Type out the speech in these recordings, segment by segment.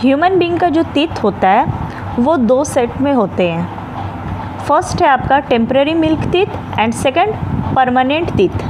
Human being का जो teeth होता है वो 2 सेट में होते हैं। फर्स्ट है आपका temporary milk teeth and second permanent teeth.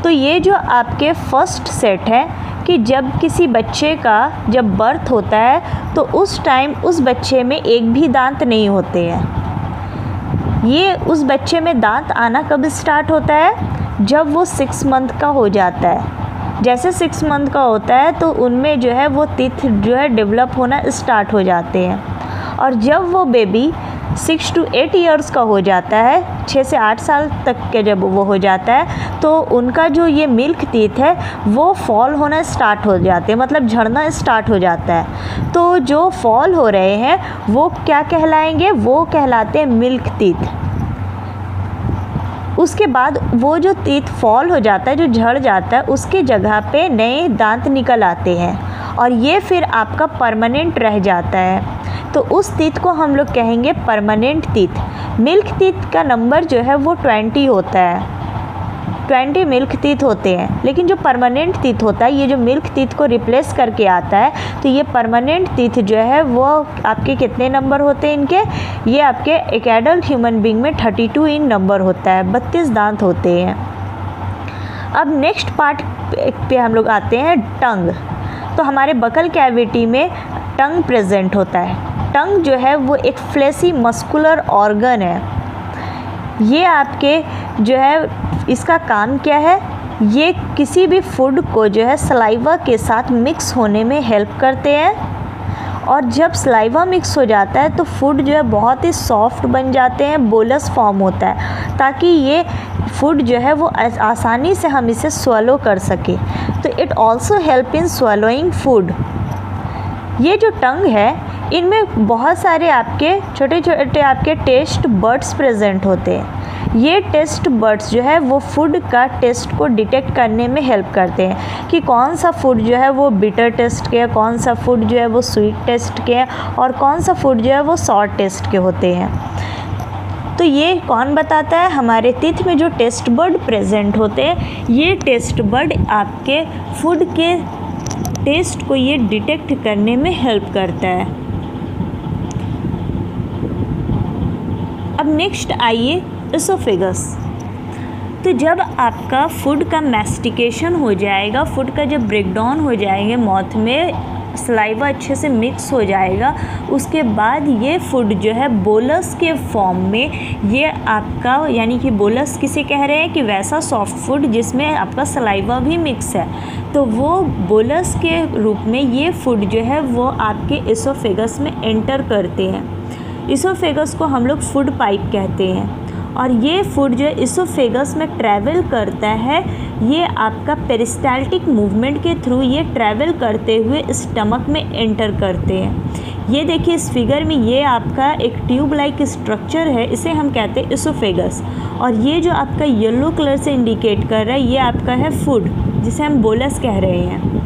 तो ये जो आपके फर्स्ट सेट है कि जब किसी बच्चे का जब बर्थ होता है तो उस टाइम उस बच्चे में एक भी दांत नहीं होते हैं। ये उस बच्चे में दांत आना कब स्टार्ट होता है? जब वो 6 मंथ का हो जाता है। जैसे 6 मंथ का होता है तो उनमें जो है वो टीथ जो है डेवलप होना स्टार्ट हो जाते हैं। और जब वो बेबी 6 to 8 ईयर्स का हो जाता है, 6 से 8 साल तक के जब वो हो जाता है तो उनका जो ये मिल्क टीथ है वो फॉल होना स्टार्ट हो जाते हैं, मतलब झड़ना स्टार्ट हो जाता है। तो जो फॉल हो रहे हैं वो क्या कहलाएंगे? वो कहलाते हैं मिल्क टीथ। उसके बाद वो जो टीथ फॉल हो जाता है, जो झड़ जाता है, उसके जगह पे नए दांत निकल आते हैं और ये फिर आपका परमानेंट रह जाता है। तो उस टीथ को हम लोग कहेंगे परमानेंट टीथ। मिल्क टीथ का नंबर जो है वो 20 होता है, 20 मिल्क टीथ होते हैं। लेकिन जो परमानेंट टीथ होता है, ये जो मिल्क टीथ को रिप्लेस करके आता है, तो ये परमानेंट टीथ जो है वो आपके कितने नंबर होते हैं इनके? ये आपके एक एडल्ट ह्यूमन बीइंग में 32 इन नंबर होता है, 32 दांत होते हैं। अब नेक्स्ट पार्ट पे हम लोग आते हैं टंग। तो हमारे बकल कैविटी में टंग प्रेजेंट होता है। टंग जो है वो एक फ्लेशी मस्कुलर ऑर्गन है। ये आपके जो है इसका काम क्या है? ये किसी भी फूड को जो है सलाइवा के साथ मिक्स होने में हेल्प करते हैं। और जब सलाइवा मिक्स हो जाता है तो फूड जो है बहुत ही सॉफ्ट बन जाते हैं, बोलस फॉर्म होता है, ताकि ये फूड जो है वो आसानी से हम इसे स्वलो कर सके। तो it also help in swallowing food. ये जो टंग है इनमें बहुत सारे आपके छोटे छोटे आपके टेस्ट बड्स प्रेजेंट होते हैं। ये टेस्ट बड्स जो है वो फूड का टेस्ट को डिटेक्ट करने में हेल्प करते हैं कि कौन सा फूड जो है वो बिटर टेस्ट के है, कौन सा फूड जो है वो स्वीट टेस्ट के है और कौन सा फूड जो है वो सॉर टेस्ट के होते हैं। तो ये कौन बताता है? हमारे टीथ में जो टेस्ट बड प्रेजेंट होते हैं, ये टेस्ट बड आपके फूड के टेस्ट को ये डिटेक्ट करने में हेल्प करता है। अब नेक्स्ट आइए इसोफेगस। तो जब आपका फूड का मैस्टिकेशन हो जाएगा, फूड का जब ब्रेकडाउन हो जाएंगे, माउथ में सलाइवा अच्छे से मिक्स हो जाएगा, उसके बाद ये फूड जो है बोलस के फॉर्म में ये आपका, यानी कि बोलस किसे कह रहे हैं कि वैसा सॉफ्ट फूड जिसमें आपका सलाइवा भी मिक्स है, तो वो बोलस के रूप में ये फूड जो है वो आपके इसोफेगस में एंटर करते हैं। इसोफेगस को हम लोग फूड पाइप कहते हैं और ये फूड जो इसोफेगस में ट्रैवल करता है, ये आपका पेरिस्टाल्टिक मूवमेंट के थ्रू ये ट्रैवल करते हुए स्टमक में एंटर करते हैं। ये देखिए इस फिगर में ये आपका एक ट्यूब लाइक स्ट्रक्चर है, इसे हम कहते हैं इसोफेगस। और ये जो आपका येलो कलर से इंडिकेट कर रहा है ये आपका है फूड, जिसे हम बोलस कह रहे हैं।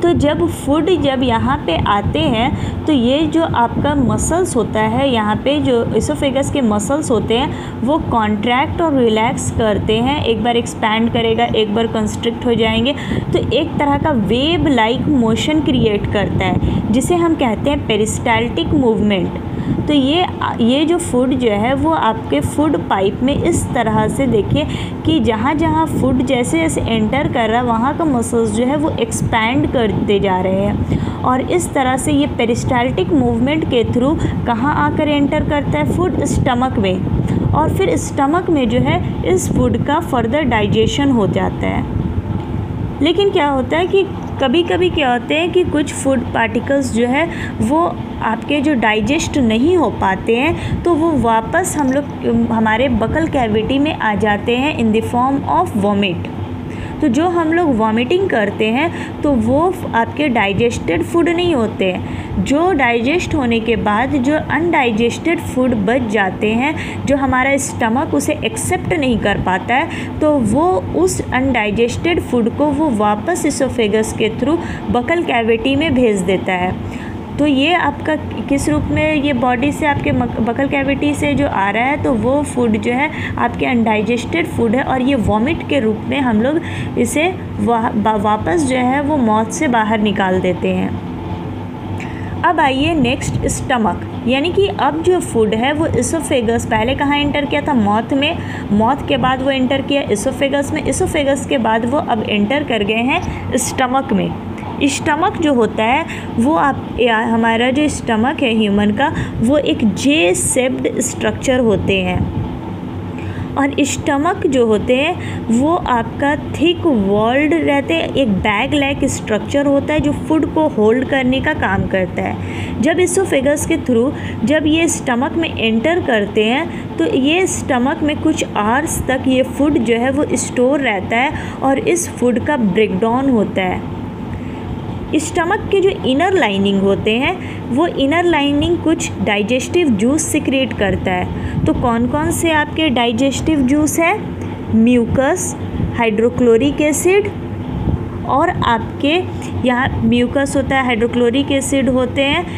तो जब फूड जब यहाँ पे आते हैं तो ये जो आपका मसल्स होता है, यहाँ पे जो इसोफेगस के मसल्स होते हैं वो कॉन्ट्रैक्ट और रिलैक्स करते हैं। एक बार एक्सपैंड करेगा, एक बार कंस्ट्रिक्ट हो जाएंगे, तो एक तरह का वेव लाइक मोशन क्रिएट करता है, जिसे हम कहते हैं पेरिस्टाल्टिक मूवमेंट। तो ये जो फूड जो है वो आपके फूड पाइप में इस तरह से देखिए कि जहाँ जहाँ फूड जैसे जैसे एंटर कर रहा है वहाँ का मसल्स जो है वो एक्सपैंड करते जा रहे हैं। और इस तरह से ये पेरिस्टाल्टिक मूवमेंट के थ्रू कहाँ आकर एंटर करता है? फूड स्टमक में। और फिर स्टमक में जो है इस फूड का फर्दर डाइजेशन हो जाता है। लेकिन क्या होता है कि कभी कभी क्या होते हैं कि कुछ फूड पार्टिकल्स जो है वो आपके जो डाइजेस्ट नहीं हो पाते हैं, तो वो वापस हम लोग हमारे बकल कैविटी में आ जाते हैं in the form of vomit. तो जो हम लोग वॉमिटिंग करते हैं तो वो आपके डाइजेस्टेड फूड नहीं होते हैं। जो डाइजेस्ट होने के बाद जो अनडाइजेस्टेड फूड बच जाते हैं, जो हमारा स्टमक उसे एक्सेप्ट नहीं कर पाता है, तो वो उस अनडाइजेस्टेड फूड को वो वापस इसोफेगस के थ्रू बकल कैविटी में भेज देता है। तो ये आपका किस रूप में ये बॉडी से आपके बकल कैविटी से जो आ रहा है, तो वो फूड जो है आपके अनडाइजेस्टेड फूड है और ये वॉमिट के रूप में हम लोग इसे वापस जो है वो माउथ से बाहर निकाल देते हैं। अब आइए नेक्स्ट स्टमक, यानी कि अब जो फूड है वो इसोफेगस, पहले कहाँ एंटर किया था, माउथ में, माउथ के बाद वो एंटर किया इसोफेगस में, इसोफेगस के बाद वो अब एंटर कर गए हैं स्टमक में। स्टमक जो होता है वो हमारा जो स्टमक है ह्यूमन का, वो एक जे शेप्ड स्ट्रक्चर होते हैं, और स्टमक जो होते हैं वो आपका थिक वॉल्ड रहते हैं, एक बैग लाइक स्ट्रक्चर होता है जो फूड को होल्ड करने का काम करता है। जब इसोफेगस के थ्रू जब ये स्टमक में एंटर करते हैं तो ये स्टमक में कुछ आवर्स तक ये फूड जो है वो स्टोर रहता है और इस फूड का ब्रेकडाउन होता है। स्टमक के जो इनर लाइनिंग होते हैं वो इनर लाइनिंग कुछ डाइजेस्टिव जूस सिक्रेट करता है। तो कौन कौन से आपके डाइजेस्टिव जूस है, म्यूकस, हाइड्रोक्लोरिक एसिड, और आपके यहाँ म्यूकस होता है, हाइड्रोक्लोरिक एसिड होते हैं,